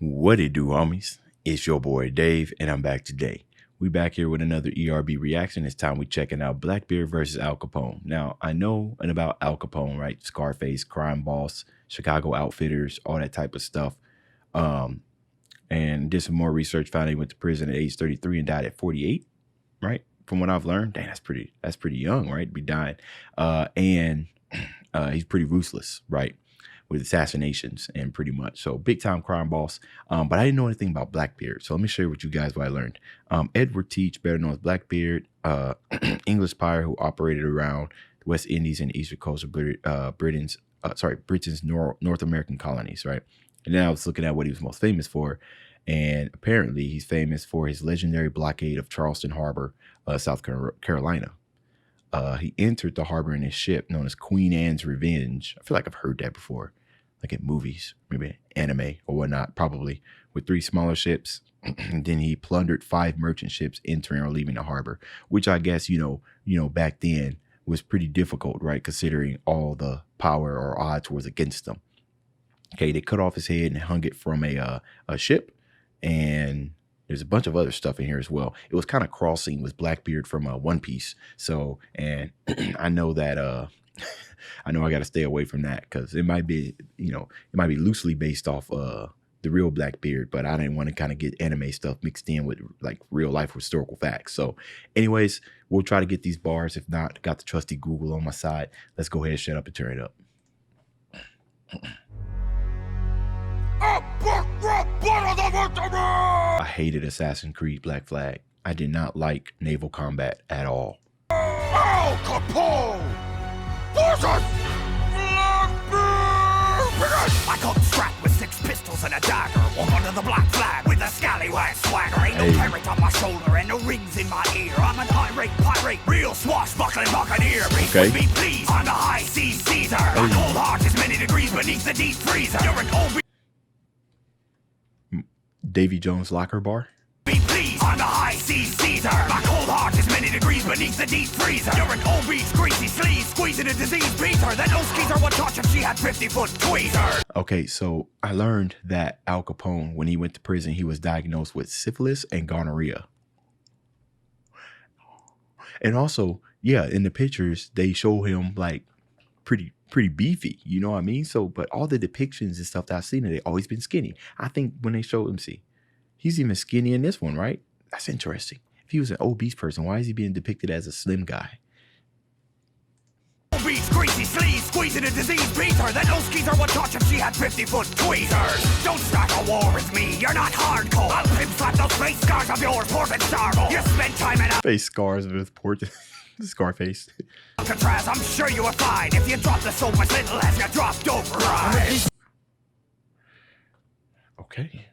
What it do, homies? It's your boy Dave, and I'm back today. We back here with another ERB reaction. This time we checking out Blackbeard versus Al Capone. Now, I know about Al Capone, right? Scarface, crime boss, Chicago Outfitters, all that type of stuff. And did some more research, found he went to prison at age 33 and died at 48, right? From what I've learned, dang, that's pretty young, right? To be dying. And he's pretty ruthless, right? With assassinations and pretty much. So big time crime boss. But I didn't know anything about Blackbeard. So let me share with you guys what I learned. Edward Teach, better known as Blackbeard, English pirate who operated around the West Indies and the eastern coast of Britain's North American colonies, right? And then I was looking at what he was most famous for. And apparently he's famous for his legendary blockade of Charleston Harbor, South Carolina. He entered the harbor in his ship known as Queen Anne's Revenge. I feel like I've heard that before, like in movies, maybe anime or whatnot, probably, with 3 smaller ships. And then he plundered 5 merchant ships entering or leaving the harbor, which I guess, you know, back then was pretty difficult, right? Considering all the power or odds was against them. Okay, they cut off his head and hung it from a ship, and there's a bunch of other stuff in here as well. It was kind of crossing with Blackbeard from One Piece. So, and I know that I know I got to stay away from that because it might be, it might be loosely based off the real Blackbeard, but I didn't want to kind of get anime stuff mixed in with like real life historical facts. So anyways, we'll try to get these bars. If not, got the trusty Google on my side. Let's go ahead, shut up and turn it up. I hated Assassin's Creed Black Flag. I did not like naval combat at all. Al Capone versus Blackbeard! I come strapped with 6 pistols and a dagger. Walk under the black flag with a scallywag swagger. Ain't no pirate on my shoulder and no rings in my ear. I'm an irate pirate, real swashbuckling buccaneer. With me, please, on the high seas Caesar. My cold heart is many degrees beneath the deep freezer. You're an OB. Davy Jones locker bar. Be pleased on the high seas Caesar. My cold heart is many degrees beneath the deep freezer. You're an obese greasy sleaze squeezing a disease beater. That no skeezer would touch if she had 50-foot tweezer. Okay, so I learned that Al Capone, when he went to prison, he was diagnosed with syphilis and gonorrhea. And also, yeah, in the pictures they show him like pretty beefy, you know what I mean? So, but all the depictions and stuff that I've seen, they always been skinny. I think when they showed him, see, he's even skinny in this one, right? That's interesting. If he was an obese person, why is he being depicted as a slim guy? Obese, greasy sleaze, squeezing a disease beater. That no skeezer would touch if she had 50-foot tweezers. Don't start a war with me, you're not hardcore. I'll pimp slap those face scars of yours, port and startle. You spent time in a face scars with port. Scarface. Alcatraz, I'm sure you were fine if you dropped the soap as little as you dropped over eyes. Okay.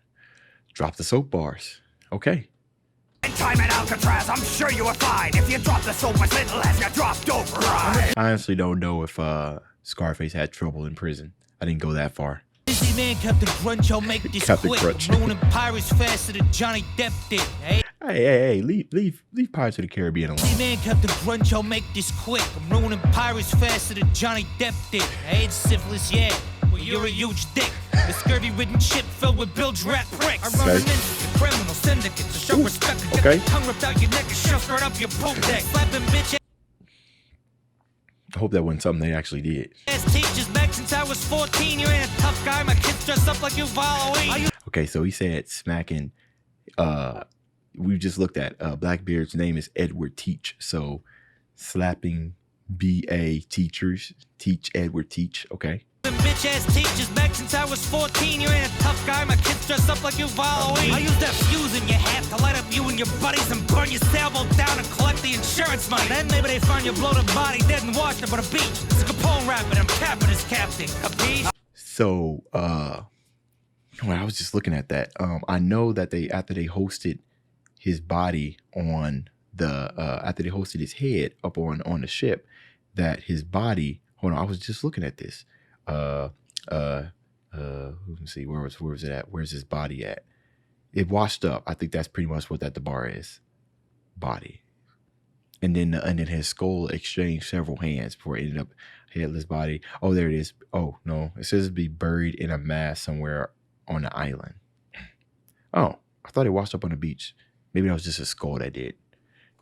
Drop the soap bars. Okay. Time at Alcatraz, I'm sure you were fine if you dropped the soap as little as you dropped over eyes. I honestly don't know if Scarface had trouble in prison. I didn't go that far. Busy man, Captain Crunch, I'll make this quick. I'm ruining pirates faster than Johnny Depp did. Hey, leave Pirates of the Caribbean alone. Busy man, Captain Crunch, I'll make this quick. I'm ruining pirates faster than Johnny Depp did. It's syphilis, yeah. Well, you're a huge dick. The scurvy-ridden ship filled with bilge rat pricks. I run into criminal syndicates to show respect. And get the tongue ripped out your neck and shoved right up your poop deck. Slapping bitch. I hope that wasn't something they actually did. Teachers back since I was 14. You ain't a tough guy. My kids dress up like you Halloween. Okay, so he said smacking. We just looked at Blackbeard's name is Edward Teach. So slapping BA teachers. Teach Edward Teach. Okay. Bitch ass teachers back since I was 14. You ain't a tough guy. My kids dress up like you Halloween. I use that fuse in your hat to light up you and your buddies and burn your sailboat down and collect the insurance money. Then maybe they find your bloated body dead and washed up on a beach. It's a Capone rapping. I'm capping his captain. Capiche? So when I was just looking at that, I know that after they hosted his body on the after they hosted his head up on the ship, that his body. Hold on, I was just looking at this. Let me see, where was it at? Where's his body at? It washed up. I think that's pretty much what the bar is. Body. And then his skull exchanged several hands before it ended up headless body. Oh, there it is. Oh no, it says to be buried in a mass somewhere on the island. Oh, I thought it washed up on the beach. Maybe that was just a skull that did.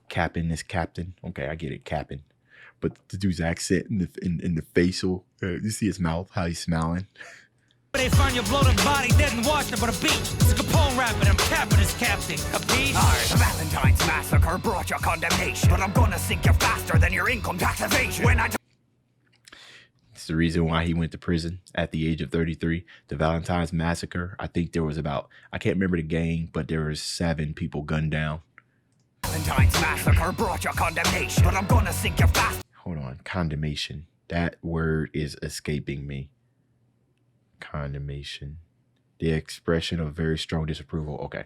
Captain is captain. Okay, I get it, captain. But the dude's accent in the facial, you see his mouth, how he's smiling. They find your bloated body dead and washed up on a beach. It's a Capone rap and I'm capping his captain. Capiche? The Valentine's massacre brought you condemnation, but I'm gonna sink you faster than your income tax evasion. When I It's the reason why he went to prison at the age of 33. The Valentine's massacre, I think there was about, I can't remember the gang, but there was 7 people gunned down. Valentine's massacre brought you condemnation, but I'm gonna sink you faster. Hold on, condemnation. That word is escaping me. Condemnation. The expression of very strong disapproval. Okay.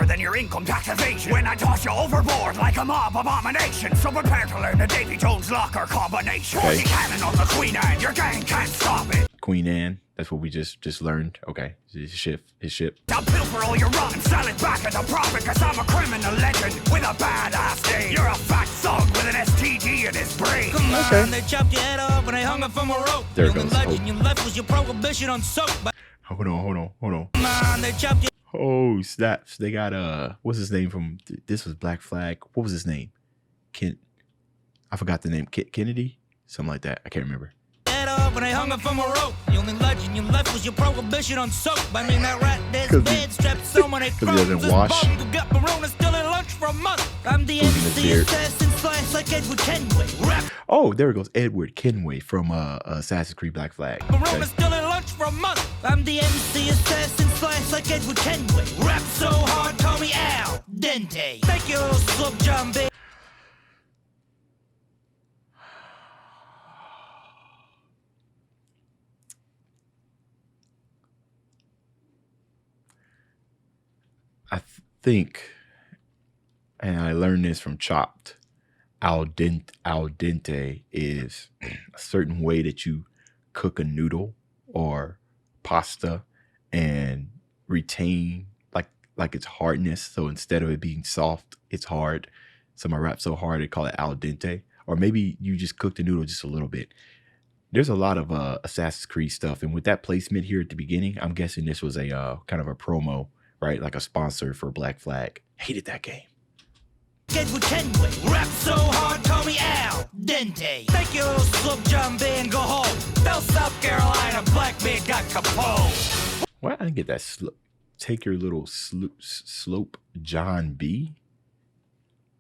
Than your income tax evasion. When I toss you overboard like a mob abomination. So prepare to learn the Davy Jones locker combination. Okay. 40 cannon on the Queen Anne, your gang can't stop it. Queen Anne. That's what we just learned. Okay. His ship. I'll pilfer all your rum and sell it back as a profit, cause I'm a criminal legend with a badass name. You're a fat thug with an STD in his brain. Come on, they chopped your head off when they hung it from a rope. There The goes legend hope. you left was your prohibition on soap. But Hold on. come on, they chopped your Oh, snaps. They got, what's his name from, this was Black Flag. What was his name? I forgot the name. Kennedy? Something like that. I can't remember. head off when they hung it from a rope. The only legend you left was your prohibition on soap. I mean, that rat dead 'Cause dead strapped so many he doesn't this wash. bum who got Barona still in lunch for a month. I'm the Losing his MC beard. assassin slash like Edward Kenway. Rap Oh, there it goes. Edward Kenway from Assassin's Creed Black Flag. Barona Okay. still in lunch for a month. I'm the MC assassin slash like Edward Kenway. Rap so hard, call me Al Dente. Thank you, Slope John B. I think, and I learned this from Chopped, al dente is a certain way that you cook a noodle or pasta and retain like its hardness. So instead of it being soft, it's hard. Some are wrapped so hard they call it al dente. Or maybe you just cook the noodle just a little bit. There's a lot of Assassin's Creed stuff, and with that placement here at the beginning, I'm guessing this was a kind of a promo, right? Like a sponsor for Black Flag. Hated that game. Edward Kenway. Rap so hard, call me Al Dente. Thank you, Slope John B. and go home. Bell, South Carolina, Blackbeard got Capone. Why I didn't get that take your little slope John B.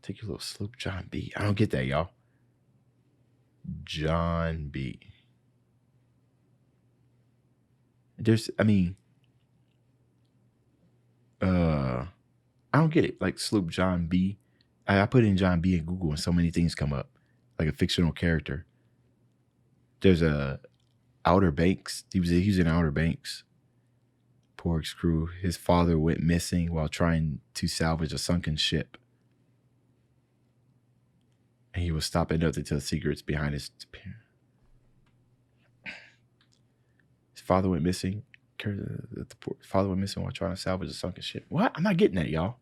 Take your little slope John B. I don't get that, y'all. John B. I don't get it. Like slope John B. I put in John B in Google and so many things come up. Like a fictional character. There's a Outer Banks. He was in Outer Banks. Porg's crew. His father went missing while trying to salvage a sunken ship. And he was stopping up to tell secrets behind his parents. His father went missing. Father went missing while trying to salvage a sunken ship. What? I'm not getting that, y'all.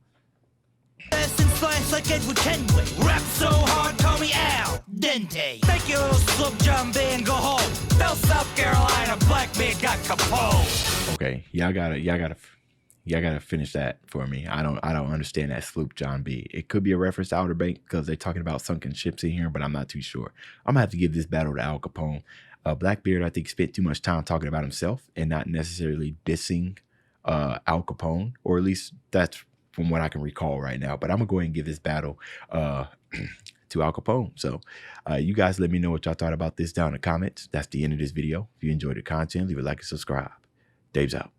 Assassin slash like Edward Kenway. Rap so hard, call me Al Dente. Thank you, Slope John B. and go home. Bell, South Carolina, Blackbeard got Capone. Okay, y'all gotta finish that for me. I don't understand that sloop John B. It could be a reference to Outer Banks because they're talking about sunken ships in here, but I'm not too sure. I'm gonna have to give this battle to Al Capone. Blackbeard, I think, spent too much time talking about himself and not necessarily dissing Al Capone, or at least that's from what I can recall right now. But I'm gonna go ahead and give this battle to Al Capone. So you guys let me know what y'all thought about this down in the comments. That's the end of this video. If you enjoyed the content, leave a like and subscribe. Dave's out.